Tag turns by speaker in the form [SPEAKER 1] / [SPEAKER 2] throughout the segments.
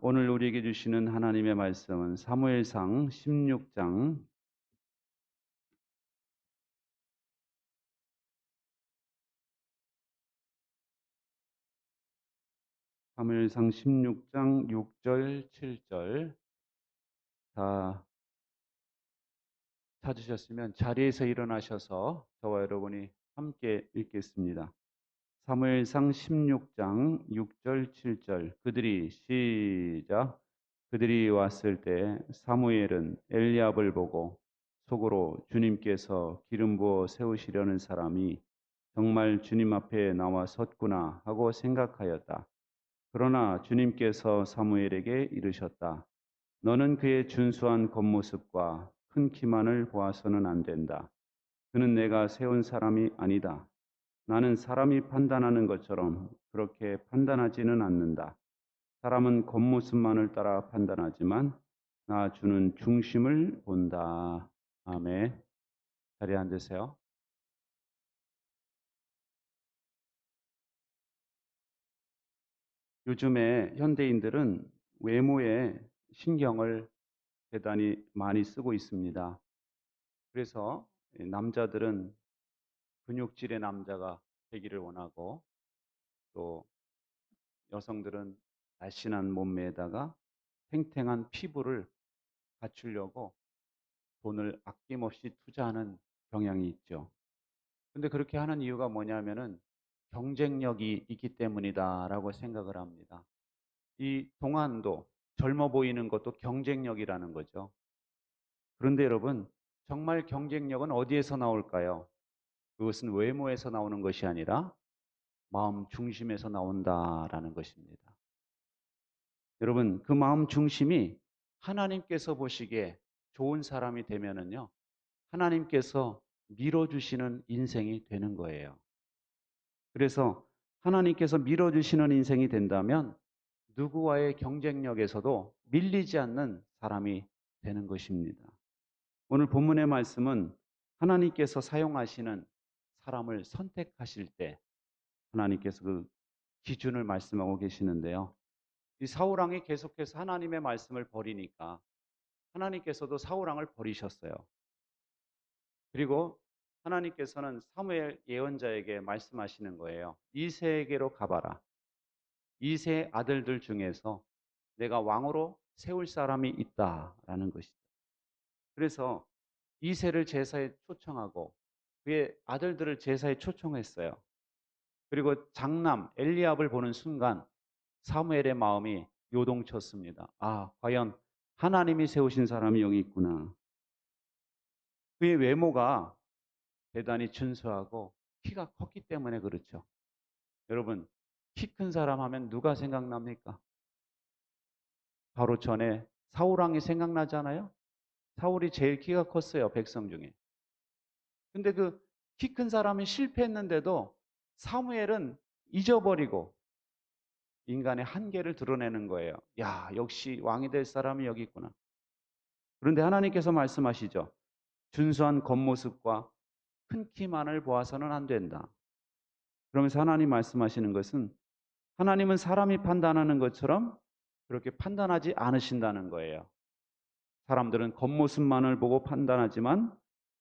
[SPEAKER 1] 오늘 우리에게 주시는 하나님의 말씀은 사무엘상 16장 6절 7절 다 찾으셨으면 자리에서 일어나셔서 저와 여러분이 함께 읽겠습니다. 사무엘상 16장 6절 7절 그들이 왔을 때 사무엘은 엘리압을 보고 속으로 주님께서 기름 부어 세우시려는 사람이 정말 주님 앞에 나와 섰구나 하고 생각하였다. 그러나 주님께서 사무엘에게 이르셨다. 너는 그의 준수한 겉모습과 큰 키만을 보아서는 안 된다. 그는 내가 세운 사람이 아니다. 나는 사람이 판단하는 것처럼 그렇게 판단하지는 않는다. 사람은 겉모습만을 따라 판단하지만 나 주는 중심을 본다. 아멘. 자리에 앉으세요. 요즘에 현대인들은 외모에 신경을 대단히 많이 쓰고 있습니다. 그래서 남자들은 근육질의 남자가 되기를 원하고 또 여성들은 날씬한 몸매에다가 탱탱한 피부를 갖추려고 돈을 아낌없이 투자하는 경향이 있죠. 근데 그렇게 하는 이유가 뭐냐면은 경쟁력이 있기 때문이다라고 생각을 합니다. 이 동안도 젊어 보이는 것도 경쟁력이라는 거죠. 그런데 여러분, 정말 경쟁력은 어디에서 나올까요? 그것은 외모에서 나오는 것이 아니라 마음 중심에서 나온다라는 것입니다. 여러분, 그 마음 중심이 하나님께서 보시기에 좋은 사람이 되면은요, 하나님께서 밀어주시는 인생이 되는 거예요. 그래서 하나님께서 밀어주시는 인생이 된다면 누구와의 경쟁력에서도 밀리지 않는 사람이 되는 것입니다. 오늘 본문의 말씀은 하나님께서 사용하시는 사람을 선택하실 때 하나님께서 그 기준을 말씀하고 계시는데요. 이 사울왕이 계속해서 하나님의 말씀을 버리니까 하나님께서도 사울왕을 버리셨어요. 그리고 하나님께서는 사무엘 예언자에게 말씀하시는 거예요. 이새에게로 가봐라. 이새 아들들 중에서 내가 왕으로 세울 사람이 있다라는 것이죠. 그래서 이새를 제사에 초청하고 그의 아들들을 제사에 초청했어요. 그리고 장남 엘리압을 보는 순간 사무엘의 마음이 요동쳤습니다. 아, 과연 하나님이 세우신 사람이 여기 있구나. 그의 외모가 대단히 준수하고 키가 컸기 때문에 그렇죠. 여러분, 키 큰 사람 하면 누가 생각납니까? 바로 전에 사울왕이 생각나잖아요. 사울이 제일 키가 컸어요, 백성 중에. 근데 그 키 큰 사람이 실패했는데도 사무엘은 잊어버리고 인간의 한계를 드러내는 거예요. 야, 역시 왕이 될 사람이 여기 있구나. 그런데 하나님께서 말씀하시죠. 준수한 겉모습과 큰 키만을 보아서는 안 된다. 그러면서 하나님 말씀하시는 것은 하나님은 사람이 판단하는 것처럼 그렇게 판단하지 않으신다는 거예요. 사람들은 겉모습만을 보고 판단하지만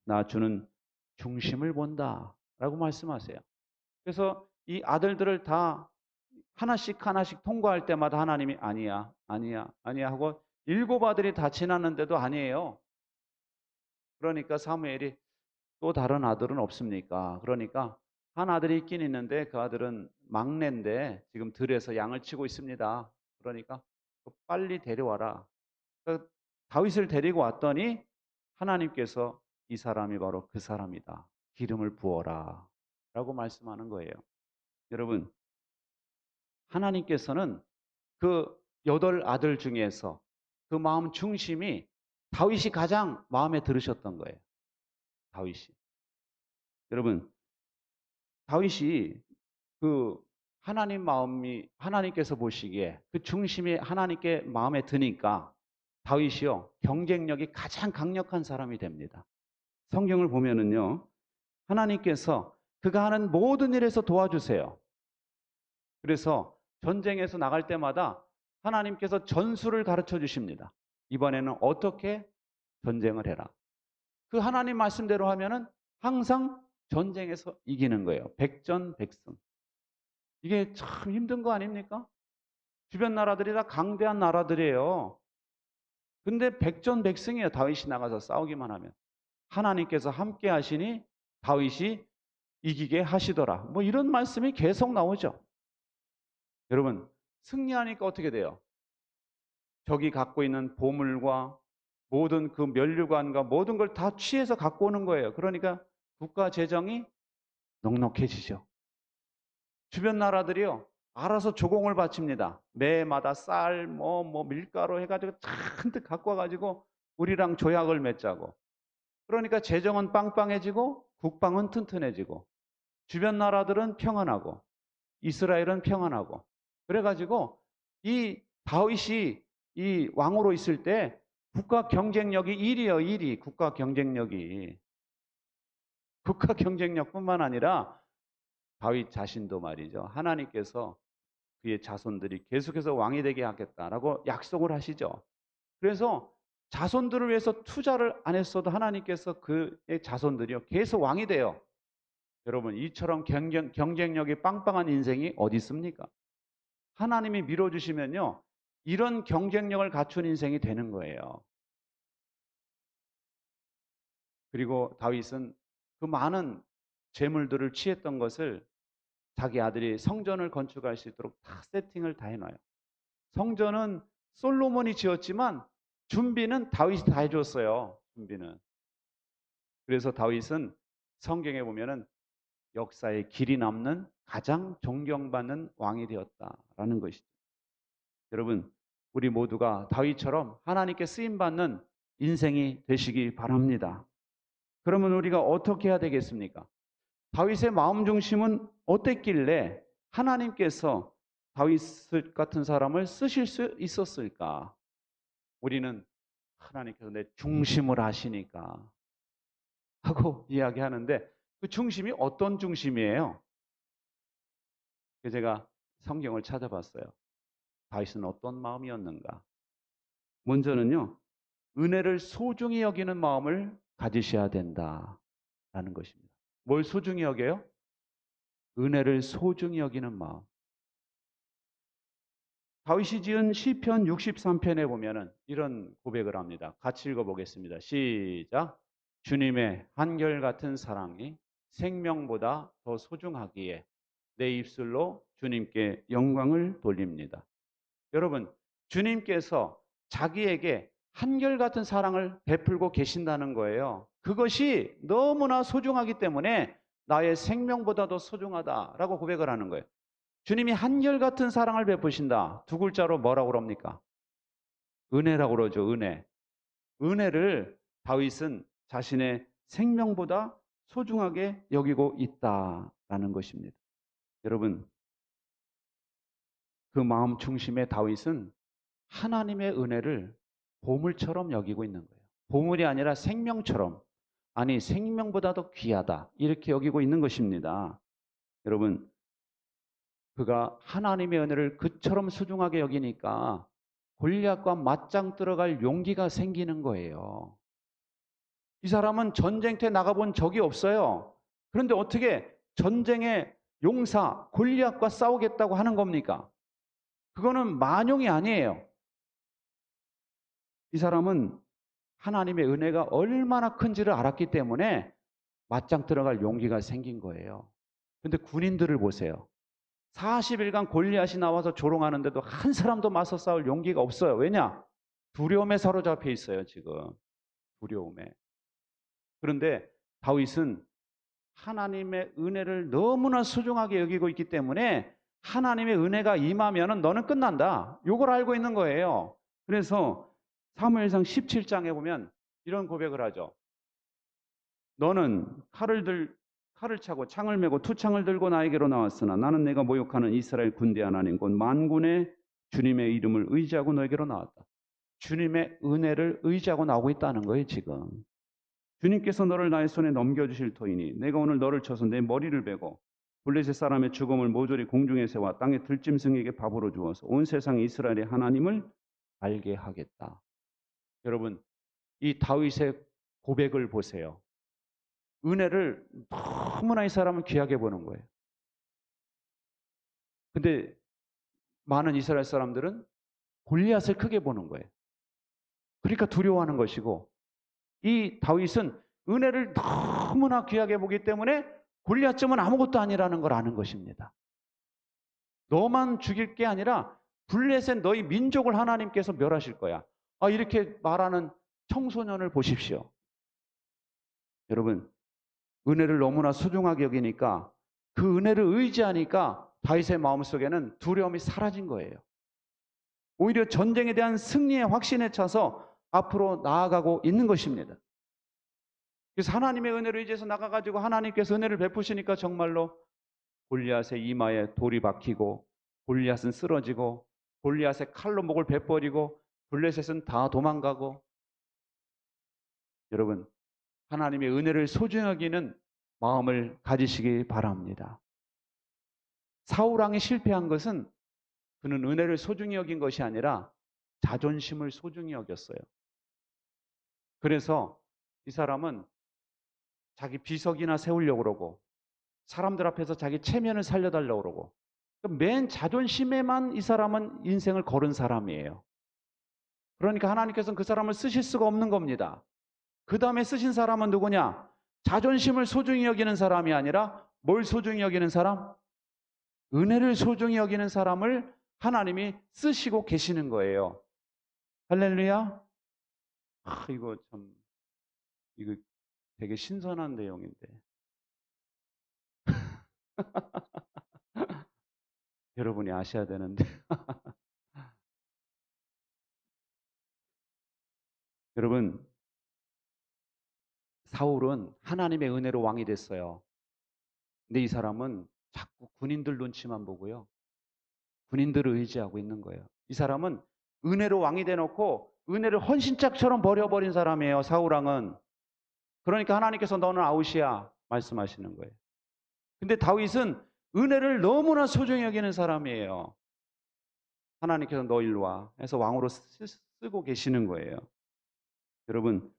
[SPEAKER 1] 나 주는 중심을 본다 라고 말씀하세요. 그래서 이 아들들을 다 하나씩 하나씩 통과할 때마다 하나님이 아니야, 아니야, 아니야 하고 7 아들이 다 지났는데도 아니에요. 그러니까 사무엘이 또 다른 아들은 없습니까? 그러니까 한 아들이 있긴 있는데 그 아들은 막내인데 지금 들에서 양을 치고 있습니다. 그러니까 빨리 데려와라. 그러니까 다윗을 데리고 왔더니 하나님께서 이 사람이 바로 그 사람이다. 기름을 부어라. 라고 말씀하는 거예요. 여러분, 하나님께서는 그 8 아들 중에서 그 마음 중심이 다윗이 가장 마음에 들으셨던 거예요. 다윗이. 여러분, 다윗이 그 하나님 마음이 하나님께서 보시기에 그 중심이 하나님께 마음에 드니까 다윗이요 경쟁력이 가장 강력한 사람이 됩니다. 성경을 보면은요 하나님께서 그가 하는 모든 일에서 도와주세요. 그래서 전쟁에서 나갈 때마다 하나님께서 전술을 가르쳐 주십니다. 이번에는 어떻게 전쟁을 해라. 그 하나님 말씀대로 하면은 항상 전쟁에서 이기는 거예요. 백전백승. 이게 참 힘든 거 아닙니까? 주변 나라들이 다 강대한 나라들이에요. 근데 백전백승이에요. 다윗이 나가서 싸우기만 하면. 하나님께서 함께 하시니 다윗이 이기게 하시더라. 뭐 이런 말씀이 계속 나오죠. 여러분, 승리하니까 어떻게 돼요? 적이 갖고 있는 보물과 모든 그 면류관과 모든 걸 다 취해서 갖고 오는 거예요. 그러니까 국가 재정이 넉넉해지죠. 주변 나라들이요, 알아서 조공을 바칩니다. 매마다 쌀, 밀가루 해가지고 잔뜩 갖고 와가지고 우리랑 조약을 맺자고. 그러니까 재정은 빵빵해지고 국방은 튼튼해지고 주변 나라들은 평안하고 이스라엘은 평안하고. 그래가지고 이 다윗이 이 왕으로 있을 때 국가 경쟁력이 1위요, 1위. 국가 경쟁력이. 국가 경쟁력뿐만 아니라 다윗 자신도 말이죠. 하나님께서 그의 자손들이 계속해서 왕이 되게 하겠다라고 약속을 하시죠. 그래서 자손들을 위해서 투자를 안 했어도 하나님께서 그의 자손들이요 계속 왕이 돼요. 여러분, 이처럼 경쟁력이 빵빵한 인생이 어디 있습니까? 하나님이 밀어주시면요 이런 경쟁력을 갖춘 인생이 되는 거예요. 그리고 다윗은 그 많은 재물들을 취했던 것을 자기 아들이 성전을 건축할 수 있도록 다 세팅을 다 해놔요. 성전은 솔로몬이 지었지만 준비는 다윗이 다 해줬어요. 준비는. 그래서 다윗은 성경에 보면은 역사에 길이 남는 가장 존경받는 왕이 되었다라는 것이죠. 여러분, 우리 모두가 다윗처럼 하나님께 쓰임받는 인생이 되시기 바랍니다. 그러면 우리가 어떻게 해야 되겠습니까? 다윗의 마음 중심은 어땠길래 하나님께서 다윗 같은 사람을 쓰실 수 있었을까? 우리는 하나님께서 내 중심을 아시니까 하고 이야기하는데 그 중심이 어떤 중심이에요? 제가 성경을 찾아봤어요. 다윗은 어떤 마음이었는가? 먼저는요, 은혜를 소중히 여기는 마음을 가지셔야 된다라는 것입니다. 뭘 소중히 여겨요? 은혜를 소중히 여기는 마음. 다윗이 지은 시편 63편에 보면은 이런 고백을 합니다. 같이 읽어보겠습니다. 시작. 주님의 한결같은 사랑이 생명보다 더 소중하기에 내 입술로 주님께 영광을 돌립니다. 여러분, 주님께서 자기에게 한결같은 사랑을 베풀고 계신다는 거예요. 그것이 너무나 소중하기 때문에 나의 생명보다도 소중하다라고 고백을 하는 거예요. 주님이 한결같은 사랑을 베푸신다. 두 글자로 뭐라고 그럽니까? 은혜라고 그러죠. 은혜. 은혜를 다윗은 자신의 생명보다 소중하게 여기고 있다라는 것입니다. 여러분, 그 마음 중심의 다윗은 하나님의 은혜를 보물처럼 여기고 있는 거예요. 보물이 아니라 생명처럼, 아니 생명보다도 귀하다 이렇게 여기고 있는 것입니다. 여러분, 그가 하나님의 은혜를 그처럼 소중하게 여기니까 골리앗과 맞짱 들어갈 용기가 생기는 거예요. 이 사람은 전쟁터에 나가본 적이 없어요. 그런데 어떻게 전쟁의 용사 골리앗과 싸우겠다고 하는 겁니까? 그거는 만용이 아니에요. 이 사람은 하나님의 은혜가 얼마나 큰지를 알았기 때문에 맞짱 들어갈 용기가 생긴 거예요. 근데 군인들을 보세요. 40일간 골리앗이 나와서 조롱하는데도 한 사람도 맞서 싸울 용기가 없어요. 왜냐? 두려움에 사로잡혀 있어요, 지금. 두려움에. 그런데 다윗은 하나님의 은혜를 너무나 소중하게 여기고 있기 때문에 하나님의 은혜가 임하면은 너는 끝난다. 이걸 알고 있는 거예요. 그래서 사무엘상 17장에 보면 이런 고백을 하죠. 너는 칼을 차고 창을 메고 투창을 들고 나에게로 나왔으나 나는 내가 모욕하는 이스라엘 군대 하나님 곧 만군의 주님의 이름을 의지하고 너에게로 나왔다. 주님의 은혜를 의지하고 나오고 있다는 거예요, 지금. 주님께서 너를 나의 손에 넘겨주실 터이니 내가 오늘 너를 쳐서 내 머리를 베고 블레셋 사람의 죽음을 모조리 공중에 세워 땅의 들짐승에게 밥으로 주어서 온 세상 이스라엘의 하나님을 알게 하겠다. 여러분, 이 다윗의 고백을 보세요. 은혜를 너무나 이 사람은 귀하게 보는 거예요. 근데 많은 이스라엘 사람들은 골리앗을 크게 보는 거예요. 그러니까 두려워하는 것이고, 이 다윗은 은혜를 너무나 귀하게 보기 때문에 골리앗쯤은 아무것도 아니라는 걸 아는 것입니다. 너만 죽일 게 아니라 블레셋 너희 민족을 하나님께서 멸하실 거야. 이렇게 말하는 청소년을 보십시오. 여러분, 은혜를 너무나 소중하게 여기니까, 그 은혜를 의지하니까 다윗의 마음속에는 두려움이 사라진 거예요. 오히려 전쟁에 대한 승리의 확신에 차서 앞으로 나아가고 있는 것입니다. 그래서 하나님의 은혜를 의지해서 나가가지고 하나님께서 은혜를 베푸시니까 정말로 골리앗의 이마에 돌이 박히고, 골리앗은 쓰러지고, 골리앗의 칼로 목을 베버리고, 블레셋은 다 도망가고. 여러분, 하나님의 은혜를 소중히 여기는 마음을 가지시기 바랍니다. 사울 왕이 실패한 것은 그는 은혜를 소중히 여긴 것이 아니라 자존심을 소중히 여겼어요. 그래서 이 사람은 자기 비석이나 세우려고 그러고, 사람들 앞에서 자기 체면을 살려달라고 그러고, 맨 자존심에만 이 사람은 인생을 걸은 사람이에요. 그러니까 하나님께서는 그 사람을 쓰실 수가 없는 겁니다. 그 다음에 쓰신 사람은 누구냐? 자존심을 소중히 여기는 사람이 아니라 뭘 소중히 여기는 사람? 은혜를 소중히 여기는 사람을 하나님이 쓰시고 계시는 거예요. 할렐루야. 이거 되게 신선한 내용인데. 여러분이 아셔야 되는데. 여러분, 사울은 하나님의 은혜로 왕이 됐어요. 근데 이 사람은 자꾸 군인들 눈치만 보고요, 군인들을 의지하고 있는 거예요. 이 사람은 은혜로 왕이 돼놓고 은혜를 헌신짝처럼 버려버린 사람이에요, 사울왕은. 그러니까 하나님께서 너는 아웃이야 말씀하시는 거예요. 근데 다윗은 은혜를 너무나 소중히 여기는 사람이에요. 하나님께서 너 일로 와 해서 왕으로 쓰고 계시는 거예요. 여러분,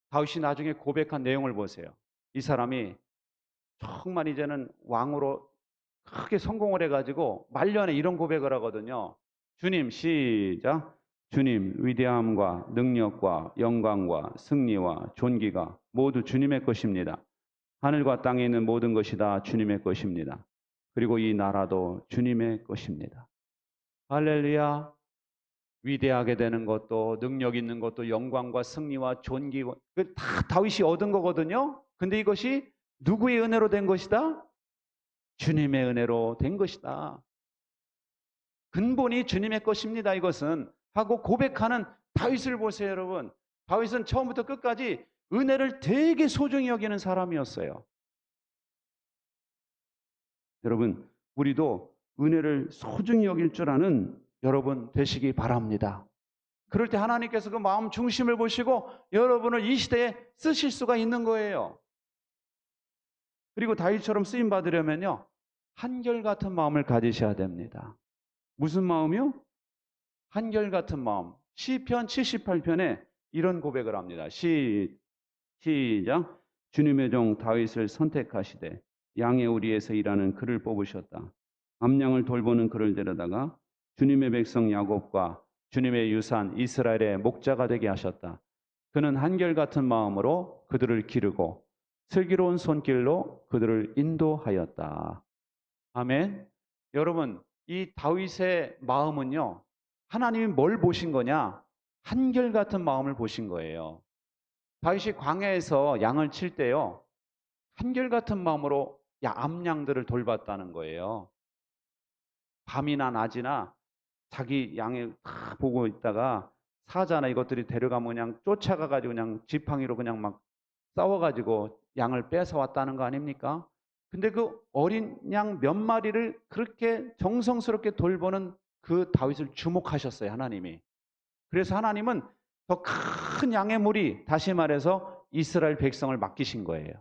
[SPEAKER 1] 다윗이 나중에 고백한 내용을 보세요. 이 사람이 정말 이제는 왕으로 크게 성공을 해가지고 말년에 이런 고백을 하거든요. 주님, 시작. 주님, 위대함과 능력과 영광과 승리와 존귀가 모두 주님의 것입니다. 하늘과 땅에 있는 모든 것이 다 주님의 것입니다. 그리고 이 나라도 주님의 것입니다. 할렐루야. 위대하게 되는 것도, 능력 있는 것도, 영광과 승리와 존귀, 다 다윗이 얻은 거거든요. 근데 이것이 누구의 은혜로 된 것이다? 주님의 은혜로 된 것이다. 근본이 주님의 것입니다, 이것은. 하고 고백하는 다윗을 보세요, 여러분. 다윗은 처음부터 끝까지 은혜를 되게 소중히 여기는 사람이었어요. 여러분, 우리도 은혜를 소중히 여길 줄 아는 여러분 되시기 바랍니다. 그럴 때 하나님께서 그 마음 중심을 보시고 여러분을 이 시대에 쓰실 수가 있는 거예요. 그리고 다윗처럼 쓰임 받으려면요, 한결같은 마음을 가지셔야 됩니다. 무슨 마음이요? 한결같은 마음. 시편 78편에 이런 고백을 합니다. 시작. 주님의 종 다윗을 선택하시되 양의 우리에서 일하는 그를 뽑으셨다. 암양을 돌보는 그를 데려다가 주님의 백성 야곱과 주님의 유산 이스라엘의 목자가 되게 하셨다. 그는 한결같은 마음으로 그들을 기르고 슬기로운 손길로 그들을 인도하였다. 아멘. 여러분, 이 다윗의 마음은요, 하나님이 뭘 보신 거냐? 한결같은 마음을 보신 거예요. 다윗이 광야에서 양을 칠 때요, 한결같은 마음으로 암양들을 돌봤다는 거예요. 밤이나 낮이나 자기 양을 다 보고 있다가 사자나 이것들이 데려가면 그냥 쫓아가가지고 그냥 지팡이로 그냥 막 싸워가지고 양을 뺏어왔다는 거 아닙니까? 근데 그 어린 양 몇 마리를 그렇게 정성스럽게 돌보는 그 다윗을 주목하셨어요, 하나님이. 그래서 하나님은 더 큰 양의 무리, 다시 말해서 이스라엘 백성을 맡기신 거예요.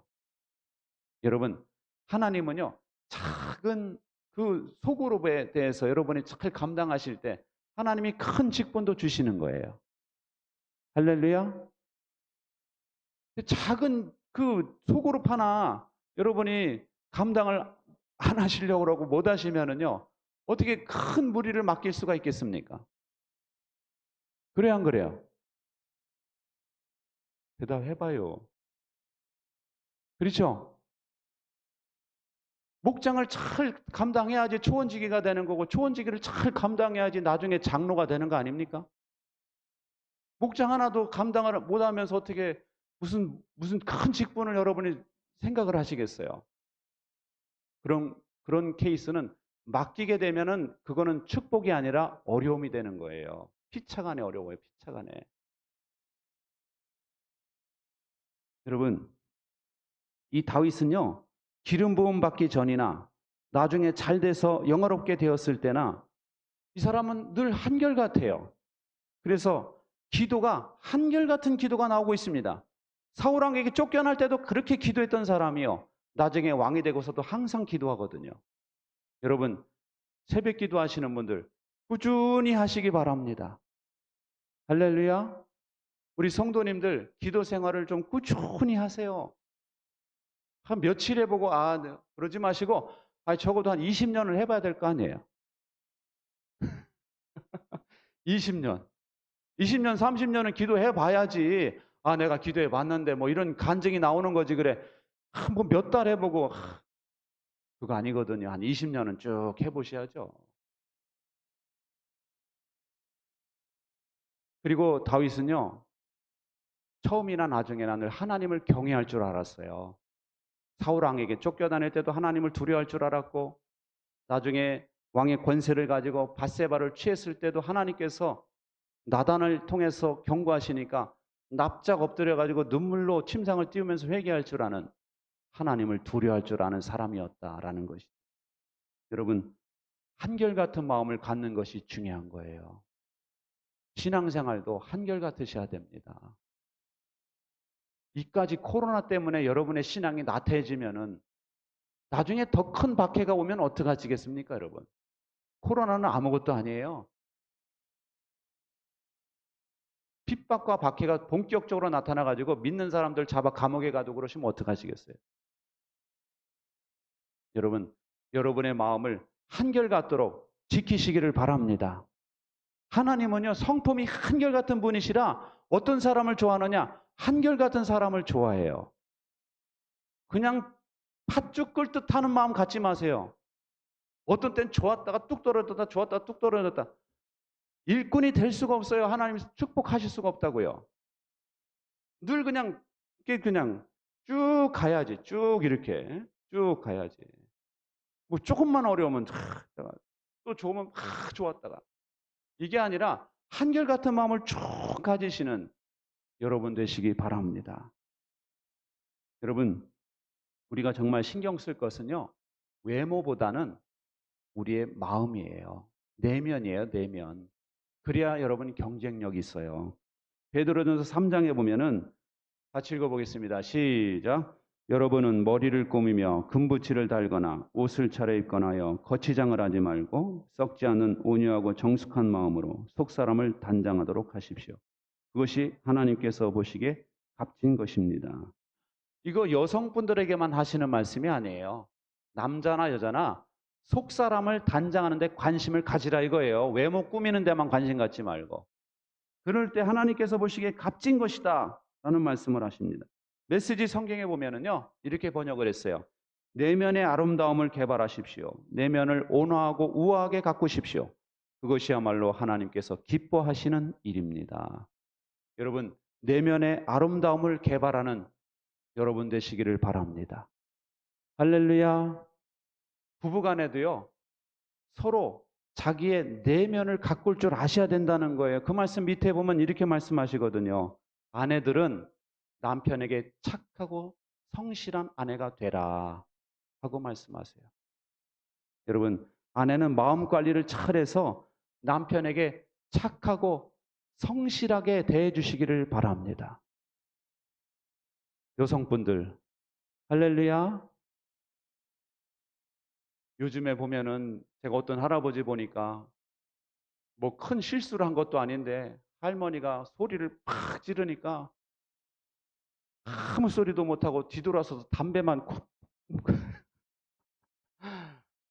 [SPEAKER 1] 여러분, 하나님은요, 작은 그 소그룹에 대해서 여러분이 잘 감당하실 때 하나님이 큰 직분도 주시는 거예요. 할렐루야. 작은 그 소그룹 하나 여러분이 감당을 안 하시려고 그러고 못 하시면은요, 어떻게 큰 무리를 맡길 수가 있겠습니까? 그래요, 안 그래요? 대답해봐요. 그렇죠? 목장을 잘 감당해야지 초원지기가 되는 거고, 초원지기를 잘 감당해야지 나중에 장로가 되는 거 아닙니까? 목장 하나도 감당을 못하면서 어떻게 무슨 큰 직분을 여러분이 생각을 하시겠어요? 그런 케이스는 맡기게 되면은 그거는 축복이 아니라 어려움이 되는 거예요. 피차간에 어려워요. 피차간에. 여러분, 이 다윗은요, 기름 부음 받기 전이나 나중에 잘 돼서 영화롭게 되었을 때나 이 사람은 늘 한결같아요. 그래서 기도가 한결같은 기도가 나오고 있습니다. 사울 왕에게 쫓겨날 때도 그렇게 기도했던 사람이요, 나중에 왕이 되고서도 항상 기도하거든요. 여러분, 새벽 기도하시는 분들 꾸준히 하시기 바랍니다. 할렐루야. 우리 성도님들 기도 생활을 좀 꾸준히 하세요. 한 며칠 해보고 네, 그러지 마시고 적어도 한 20년을 해봐야 될 거 아니에요. 20년. 20년, 30년은 기도해 봐야지. 내가 기도해 봤는데 뭐 이런 간증이 나오는 거지. 그래. 뭐 몇 달 해보고 그거 아니거든요. 한 20년은 쭉 해보셔야죠. 그리고 다윗은요, 처음이나 나중에나 늘 하나님을 경외할 줄 알았어요. 사울 왕에게 쫓겨다닐 때도 하나님을 두려워할 줄 알았고, 나중에 왕의 권세를 가지고 밧세바를 취했을 때도 하나님께서 나단을 통해서 경고하시니까 납작 엎드려 가지고 눈물로 침상을 띄우면서 회개할 줄 아는, 하나님을 두려워할 줄 아는 사람이었다라는 것이. 여러분, 한결같은 마음을 갖는 것이 중요한 거예요. 신앙생활도 한결같으셔야 됩니다. 이까지 코로나 때문에 여러분의 신앙이 나태해지면은 나중에 더 큰 박해가 오면 어떡하시겠습니까, 여러분? 코로나는 아무것도 아니에요. 핍박과 박해가 본격적으로 나타나가지고 믿는 사람들 잡아 감옥에 가도 그러시면 어떡하시겠어요? 여러분, 여러분의 마음을 한결같도록 지키시기를 바랍니다. 하나님은요, 성품이 한결같은 분이시라 어떤 사람을 좋아하느냐? 한결같은 사람을 좋아해요. 그냥 팥죽 끓듯 하는 마음 갖지 마세요. 어떤 땐 좋았다가 뚝 떨어졌다, 좋았다가 뚝 떨어졌다. 일꾼이 될 수가 없어요. 하나님 축복하실 수가 없다고요. 늘 그냥 쭉 가야지. 쭉 이렇게 쭉 가야지. 뭐 조금만 어려우면 또 좋으면 좋았다가, 이게 아니라 한결같은 마음을 쭉 가지시는 여러분 되시기 바랍니다. 여러분, 우리가 정말 신경 쓸 것은요, 외모보다는 우리의 마음이에요. 내면이에요, 내면. 그래야 여러분 경쟁력이 있어요. 베드로전서 3장에 보면은 같이 읽어보겠습니다. 시작. 여러분은 머리를 꾸미며 금붙이를 달거나 옷을 차려입거나 하여 거치장을 하지 말고 썩지 않는 온유하고 정숙한 마음으로 속사람을 단장하도록 하십시오. 그것이 하나님께서 보시기에 값진 것입니다. 이거 여성분들에게만 하시는 말씀이 아니에요. 남자나 여자나 속사람을 단장하는 데 관심을 가지라 이거예요. 외모 꾸미는 데만 관심 갖지 말고. 그럴 때 하나님께서 보시기에 값진 것이다 라는 말씀을 하십니다. 메시지 성경에 보면은요, 이렇게 번역을 했어요. 내면의 아름다움을 개발하십시오. 내면을 온화하고 우아하게 가꾸십시오. 그것이야말로 하나님께서 기뻐하시는 일입니다. 여러분, 내면의 아름다움을 개발하는 여러분 되시기를 바랍니다. 할렐루야. 부부간에도요, 서로 자기의 내면을 가꿀 줄 아셔야 된다는 거예요. 그 말씀 밑에 보면 이렇게 말씀하시거든요. 아내들은 남편에게 착하고 성실한 아내가 되라 하고 말씀하세요. 여러분, 아내는 마음 관리를 잘해서 남편에게 착하고 성실하게 대해 주시기를 바랍니다. 여성분들, 할렐루야. 요즘에 보면은 제가 어떤 할아버지 보니까 뭐 큰 실수를 한 것도 아닌데 할머니가 소리를 팍 지르니까 아무 소리도 못하고 뒤돌아서서 담배만 콕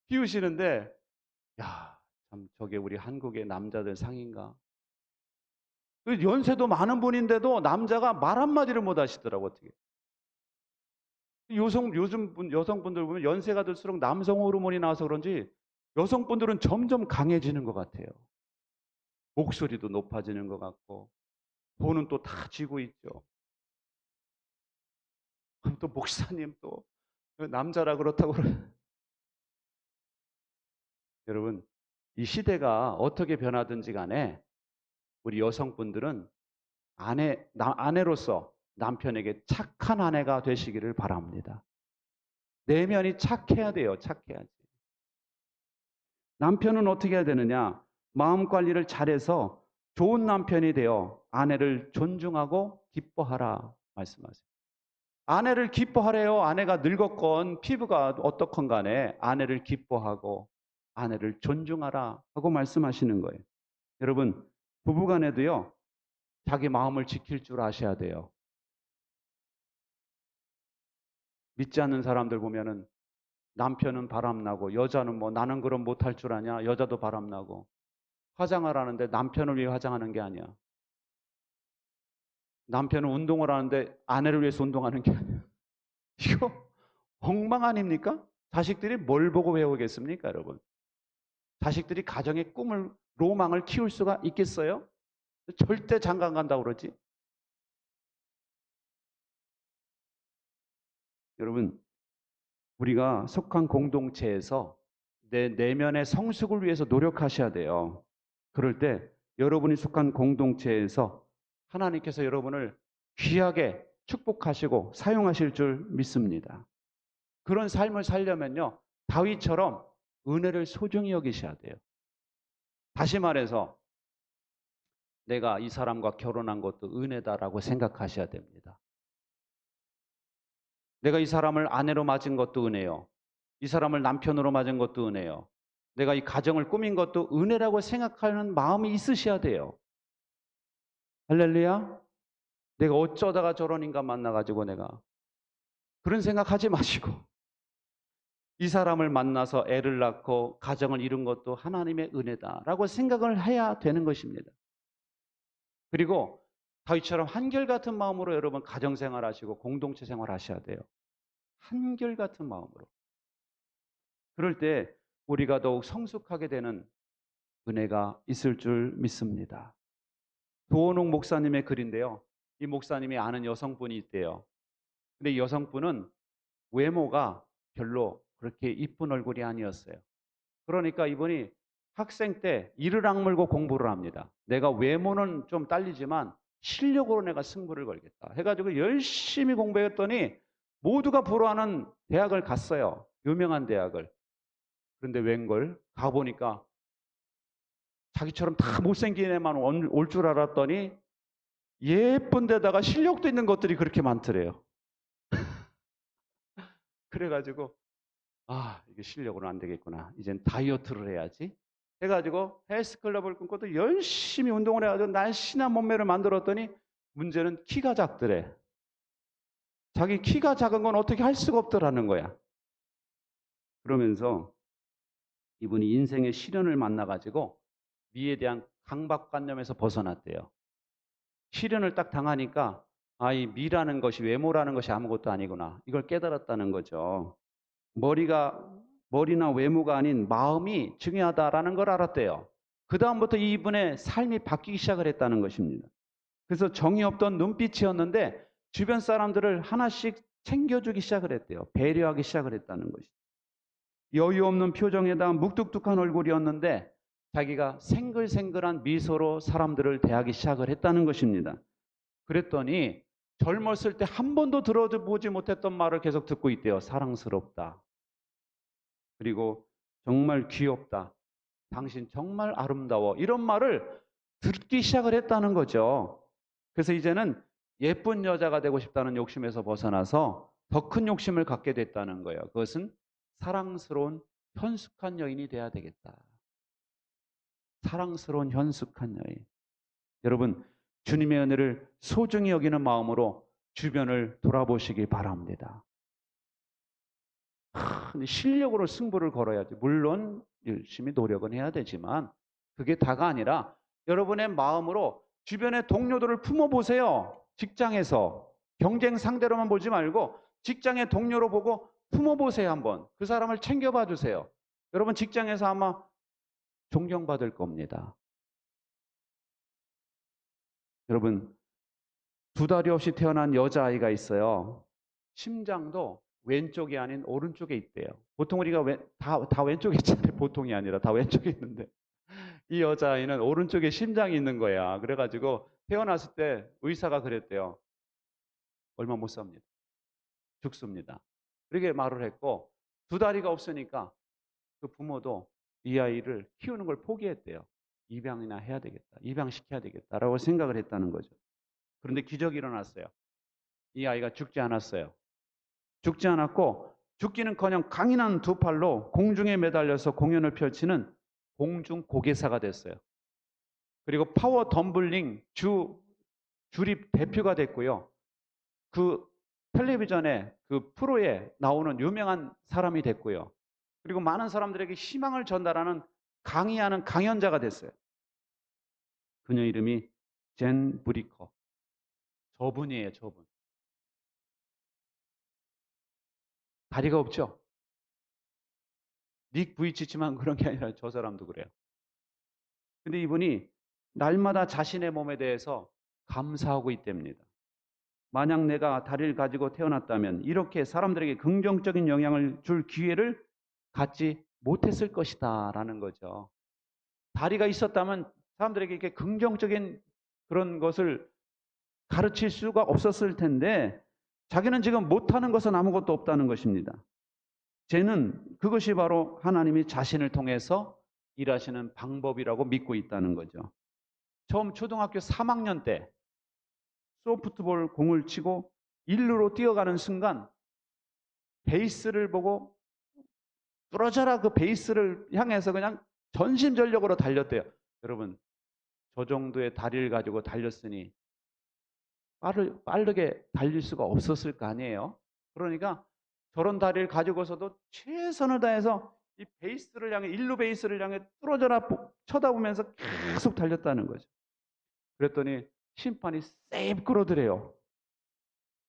[SPEAKER 1] 피우시는데, 야, 참 저게 우리 한국의 남자들 상인가? 그 연세도 많은 분인데도 남자가 말 한마디를 못 하시더라고, 어떻게. 여성분들 보면 연세가 들수록 남성 호르몬이 나와서 그런지 여성분들은 점점 강해지는 것 같아요. 목소리도 높아지는 것 같고, 돈은 또 다 쥐고 있죠. 또 목사님 또 남자라 그렇다고 여러분, 이 시대가 어떻게 변하든지 간에 우리 여성분들은 아내로서 남편에게 착한 아내가 되시기를 바랍니다. 내면이 착해야 돼요. 착해야지. 남편은 어떻게 해야 되느냐? 마음 관리를 잘해서 좋은 남편이 되어 아내를 존중하고 기뻐하라 말씀하세요. 아내를 기뻐하래요. 아내가 늙었건 피부가 어떻건 간에 아내를 기뻐하고 아내를 존중하라 하고 말씀하시는 거예요. 여러분, 부부간에도요, 자기 마음을 지킬 줄 아셔야 돼요. 믿지 않는 사람들 보면은 남편은 바람나고 여자는 뭐 나는 그럼 못할 줄 아냐? 여자도 바람나고 화장을 하는데 남편을 위해 화장하는 게 아니야. 남편은 운동을 하는데 아내를 위해서 운동하는 게 아니야. 이거 엉망 아닙니까? 자식들이 뭘 보고 배우겠습니까, 여러분? 자식들이 가정의 꿈을, 로망을 키울 수가 있겠어요? 절대 장가 간다고 그러지. 여러분, 우리가 속한 공동체에서 내 내면의 성숙을 위해서 노력하셔야 돼요. 그럴 때 여러분이 속한 공동체에서 하나님께서 여러분을 귀하게 축복하시고 사용하실 줄 믿습니다. 그런 삶을 살려면요, 다윗처럼 은혜를 소중히 여기셔야 돼요. 다시 말해서 내가 이 사람과 결혼한 것도 은혜다라고 생각하셔야 됩니다. 내가 이 사람을 아내로 맞은 것도 은혜요. 이 사람을 남편으로 맞은 것도 은혜요. 내가 이 가정을 꾸민 것도 은혜라고 생각하는 마음이 있으셔야 돼요. 할렐루야. 내가 어쩌다가 저런 인간 만나가지고 내가 그런 생각하지 마시고 이 사람을 만나서 애를 낳고 가정을 이룬 것도 하나님의 은혜다라고 생각을 해야 되는 것입니다. 그리고 다윗처럼 한결같은 마음으로 여러분 가정생활 하시고 공동체 생활 하셔야 돼요. 한결같은 마음으로. 그럴 때 우리가 더욱 성숙하게 되는 은혜가 있을 줄 믿습니다. 도원옥 목사님의 글인데요. 이 목사님이 아는 여성분이 있대요. 근데 이 여성분은 외모가 별로 그렇게 이쁜 얼굴이 아니었어요. 그러니까 이분이 학생 때 이를 악물고 공부를 합니다. 내가 외모는 좀 딸리지만 실력으로 내가 승부를 걸겠다 해가지고 열심히 공부했더니 모두가 부러워하는 대학을 갔어요. 유명한 대학을. 그런데 웬걸 가보니까 자기처럼 다 못생긴 애만 올 줄 알았더니 예쁜 데다가 실력도 있는 것들이 그렇게 많더래요. 그래가지고 이게 실력으로는 안 되겠구나. 이젠 다이어트를 해야지. 해가지고 헬스클럽을 끊고도 열심히 운동을 해가지고 날씬한 몸매를 만들었더니 문제는 키가 작더래. 자기 키가 작은 건 어떻게 할 수가 없더라는 거야. 그러면서 이분이 인생의 시련을 만나가지고 미에 대한 강박관념에서 벗어났대요. 시련을 딱 당하니까 이 미라는 것이 외모라는 것이 아무것도 아니구나. 이걸 깨달았다는 거죠. 머리나 외모가 아닌 마음이 중요하다라는 걸 알았대요. 그 다음부터 이분의 삶이 바뀌기 시작을 했다는 것입니다. 그래서 정이 없던 눈빛이었는데 주변 사람들을 하나씩 챙겨주기 시작을 했대요. 배려하기 시작을 했다는 것이죠. 여유 없는 표정에다 묵뚝뚝한 얼굴이었는데 자기가 생글생글한 미소로 사람들을 대하기 시작을 했다는 것입니다. 그랬더니 젊었을 때 한 번도 들어보지 못했던 말을 계속 듣고 있대요. 사랑스럽다. 그리고 정말 귀엽다. 당신 정말 아름다워. 이런 말을 듣기 시작을 했다는 거죠. 그래서 이제는 예쁜 여자가 되고 싶다는 욕심에서 벗어나서 더 큰 욕심을 갖게 됐다는 거예요. 그것은 사랑스러운 현숙한 여인이 돼야 되겠다. 사랑스러운 현숙한 여인. 여러분, 주님의 은혜를 소중히 여기는 마음으로 주변을 돌아보시기 바랍니다. 근데 실력으로 승부를 걸어야지. 물론 열심히 노력은 해야 되지만 그게 다가 아니라 여러분의 마음으로 주변의 동료들을 품어보세요. 직장에서 경쟁 상대로만 보지 말고 직장의 동료로 보고 품어보세요. 한번 그 사람을 챙겨봐 주세요. 여러분 직장에서 아마 존경받을 겁니다. 여러분, 두 다리 없이 태어난 여자아이가 있어요. 심장도 왼쪽이 아닌 오른쪽에 있대요. 보통 우리가 다 왼쪽에 있잖아요. 보통이 아니라 다 왼쪽에 있는데 이 여자아이는 오른쪽에 심장이 있는 거야. 그래가지고 태어났을 때 의사가 그랬대요. 얼마 못 삽니다. 죽습니다. 그렇게 말을 했고 두 다리가 없으니까 그 부모도 이 아이를 키우는 걸 포기했대요. 입양이나 해야 되겠다. 입양시켜야 되겠다라고 생각을 했다는 거죠. 그런데 기적이 일어났어요. 이 아이가 죽지 않았어요. 죽지 않았고 죽기는커녕 강인한 두 팔로 공중에 매달려서 공연을 펼치는 공중 고개사가 됐어요. 그리고 파워 덤블링 주립 대표가 됐고요. 그 텔레비전에 그 프로에 나오는 유명한 사람이 됐고요. 그리고 많은 사람들에게 희망을 전달하는 강의하는 강연자가 됐어요. 그녀 이름이 젠 브리커. 저분이에요, 저분. 다리가 없죠? 닉 부이치치만 그런 게 아니라 저 사람도 그래요. 근데 이분이 날마다 자신의 몸에 대해서 감사하고 있답니다. 만약 내가 다리를 가지고 태어났다면 이렇게 사람들에게 긍정적인 영향을 줄 기회를 갖지 못했을 것이다 라는 거죠. 다리가 있었다면 사람들에게 이렇게 긍정적인 그런 것을 가르칠 수가 없었을 텐데 자기는 지금 못하는 것은 아무것도 없다는 것입니다. 쟤는 그것이 바로 하나님이 자신을 통해서 일하시는 방법이라고 믿고 있다는 거죠. 처음 초등학교 3학년 때 소프트볼 공을 치고 1루로 뛰어가는 순간 베이스를 보고 뚫어져라 그 베이스를 향해서 그냥 전심전력으로 달렸대요. 여러분, 저 정도의 다리를 가지고 달렸으니 빠르게 달릴 수가 없었을 거 아니에요. 그러니까 저런 다리를 가지고서도 최선을 다해서 이 베이스를 향해 1루 베이스를 향해 뚫어져라 쳐다보면서 계속 달렸다는 거죠. 그랬더니 심판이 쎄입 끌어들여요.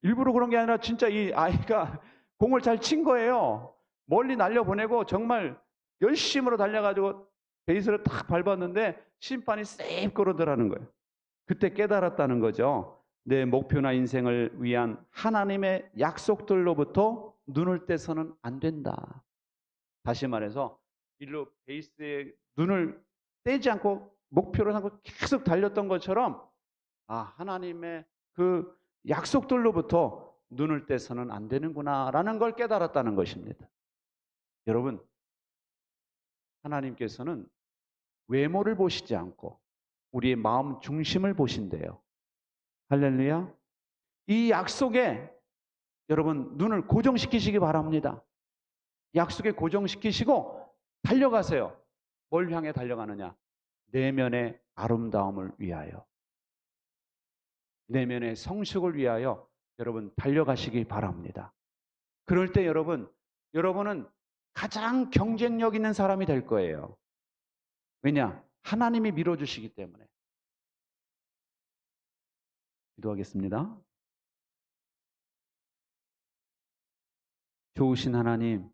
[SPEAKER 1] 일부러 그런 게 아니라 진짜 이 아이가 공을 잘 친 거예요. 멀리 날려보내고 정말 열심으로 달려가지고 베이스를 탁 밟았는데 심판이 쎄입 끌어들라는 거예요. 그때 깨달았다는 거죠. 내 목표나 인생을 위한 하나님의 약속들로부터 눈을 떼서는 안 된다. 다시 말해서 일로 베이스에 눈을 떼지 않고 목표를 하고 계속 달렸던 것처럼 하나님의 그 약속들로부터 눈을 떼서는 안 되는구나라는 걸 깨달았다는 것입니다. 여러분, 하나님께서는 외모를 보시지 않고 우리의 마음 중심을 보신대요. 할렐루야. 이 약속에 여러분 눈을 고정시키시기 바랍니다. 약속에 고정시키시고 달려가세요. 뭘 향해 달려가느냐? 내면의 아름다움을 위하여. 내면의 성숙을 위하여 여러분 달려가시기 바랍니다. 그럴 때 여러분은 가장 경쟁력 있는 사람이 될 거예요. 왜냐? 하나님이 밀어주시기 때문에. 기도하겠습니다. 좋으신 하나님,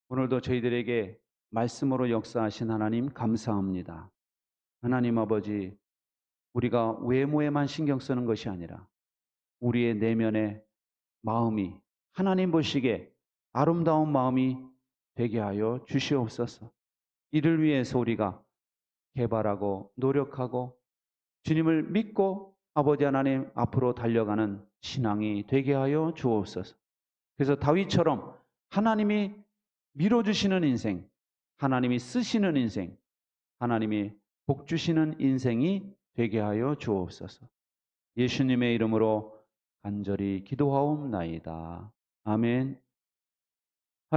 [SPEAKER 1] 오늘도 저희들에게 말씀으로 역사하신 하나님 감사합니다. 하나님 아버지, 우리가 외모에만 신경 쓰는 것이 아니라 우리의 내면의 마음이 하나님 보시기에 아름다운 마음이 되게 하여 주시옵소서. 이를 위해서 우리가 개발하고 노력하고 주님을 믿고 아버지 하나님 앞으로 달려가는 신앙이 되게 하여 주옵소서. 그래서 다윗처럼 하나님이 밀어주시는 인생, 하나님이 쓰시는 인생, 하나님이 복 주시는 인생이 되게 하여 주옵소서. 예수님의 이름으로 간절히 기도하옵나이다. 아멘.